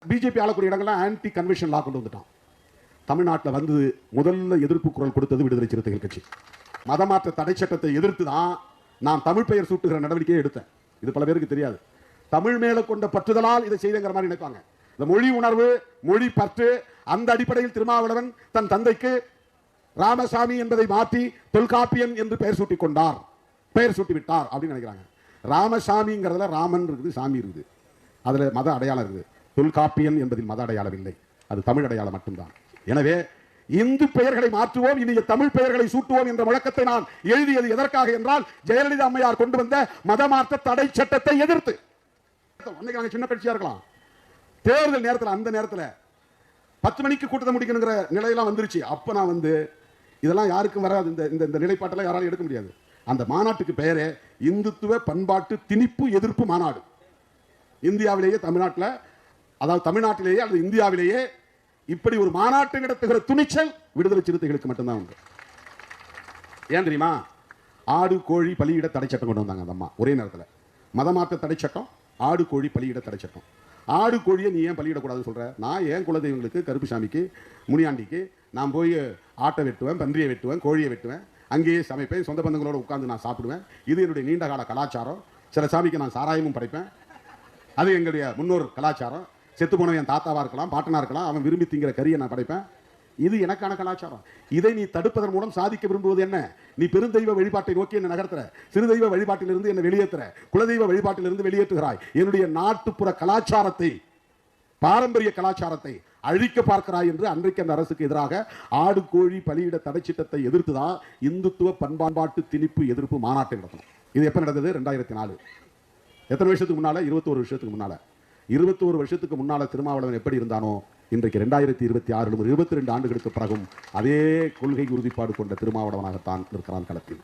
BJP ஆளக்கூடிய இடங்கள்லாம் anti convention லா கொண்டு வந்துட்டான். தமிழ்நாட்டில் வந்து முதல்ல எதிர்ப்பு குரல் கொடுத்தது விடுதலை சிறுத்தைகள் கட்சி. மதமாற்ற தடை சட்டத்தை எதிர்த்து தான் நான் தமிழ் பெயர் சூட்டுகிற நடவடிக்கையை எடுத்தேன். இது பல பேருக்கு தெரியாது. தமிழ் மேல கொண்ட பற்றுதலால் இதை செய்தங்கிற மாதிரி நினைப்பாங்க. இந்த மொழி உணர்வு, மொழி பற்று, அந்த அடிப்படையில் திருமாவளவன் தன் தந்தைக்கு ராமசாமி என்பதை மாற்றி தொல்காப்பியன் என்று பெயர் சூட்டி கொண்டார், பெயர் சூட்டி விட்டார் அப்படின்னு நினைக்கிறாங்க. ராமசாமிங்கிறதுல ராமன் இருக்குது, சாமி இருக்குது, அதுல மத அடையாளம் இருக்குது. தொல்காப்பியன் என்பதில் மத அடையாளம் இல்லை, அது தமிழ் அடையாளம் மட்டும்தான். எனவே இந்து பெயர்களை மாற்றுவோம், இனிய தமிழ் பெயர்களை சூட்டுவோம் என்ற முழக்கத்தை நான் எழுதியது எதற்காக என்றால், ஜெயலலிதா அம்மையார் கொண்டு வந்த மதமாற்ற தடை சட்டத்தை எதிர்த்து. அன்னைக்கு நாங்கள் சின்ன கட்சியா இருக்கலாம், தேர்தல் நேரத்தில் அந்த நேரத்தில் 10 மணிக்கு கூட்டத்தை முடிக்கணுங்கிற நிலையெல்லாம் வந்துருச்சு. அப்ப நான் வந்து இதெல்லாம் யாருக்கும் வராது, இந்த நிலைப்பாட்டெல்லாம் யாராலும் எடுக்க முடியாது. அந்த மாநாட்டுக்கு பெயரே இந்துத்துவ பண்பாட்டு திணிப்பு எதிர்ப்பு மாநாடு. இந்தியாவிலேயே தமிழ்நாட்டில், அதாவது தமிழ்நாட்டிலேயே அல்லது இந்தியாவிலேயே இப்படி ஒரு மாநாட்டை நடத்துகிற துணிச்சல் விடுதலை சிறுத்தைகளுக்கு மட்டும்தான் உண்டு. ஏன் தெரியுமா? ஆடு கோழி பலியிட தடை சட்டம் கொண்டு வந்தாங்க அந்த அம்மா ஒரே நேரத்தில். மதமாற்ற தடை சட்டம், ஆடு கோழி பலியிட தடை சட்டம். ஆடு கோழியை நீ ஏன் பலியிடக்கூடாதுன்னு சொல்ற? நான் ஏன் குலதெய்வங்களுக்கு, கருப்புசாமிக்கு, முனியாண்டிக்கு நான் போய் ஆட்டை வெட்டுவேன், பன்றியை வெட்டுவேன், கோழியை வெட்டுவேன், அங்கேயே சமைப்பேன், சொந்த பந்தங்களோட உட்கார்ந்து நான் சாப்பிடுவேன். இது என்னுடைய நீண்ட கால கலாச்சாரம். சில சாமிக்கு நான் சாராயமும் படைப்பேன், அது எங்களுடைய முன்னோர் கலாச்சாரம். செத்து போனவன் என் தாத்தாவா இருக்கலாம், பாட்டனா இருக்கலாம், அவன் விரும்பி திங்கிற கறியை நான் படைப்பேன். இது எனக்கான கலாச்சாரம். இதை நீ தடுப்பதன் மூலம் சாதிக்க விரும்புவது என்ன? நீ பெருந்தெய்வ வழிபாட்டை நோக்கி என்ன நகர்த்துற, சிறுதெய்வ வழிபாட்டிலிருந்து என்ன வெளியேற்றுற, குலதெய்வ வழிபாட்டிலிருந்து வெளியேற்றுகிறாய். என்னுடைய நாட்டுப்புற கலாச்சாரத்தை, பாரம்பரிய கலாச்சாரத்தை அழிக்க பார்க்கிறாய் என்று அன்றைக்கு அந்த அரசுக்கு எதிராக ஆடு கோழி பலியிட தடை சட்டத்தை எதிர்த்துதான் இந்துத்துவ பண்பாட்டு திணிப்பு எதிர்ப்பு மாநாட்டை நடத்தணும். இது எப்ப நடந்தது? 2004. எத்தனை வருஷத்துக்கு முன்னால? 21 வருஷத்துக்கு முன்னால. 21 வருஷத்துக்கு முன்னால திருமாவளவன் எப்படி இருந்தானோ இன்றைக்கு 2026 22 ஆண்டுகளுக்கு பிறகும் அதே கொள்கை உறுதிப்பாடு கொண்ட திருமாவளவனாகத்தான் இருக்கிறான் களத்தில்.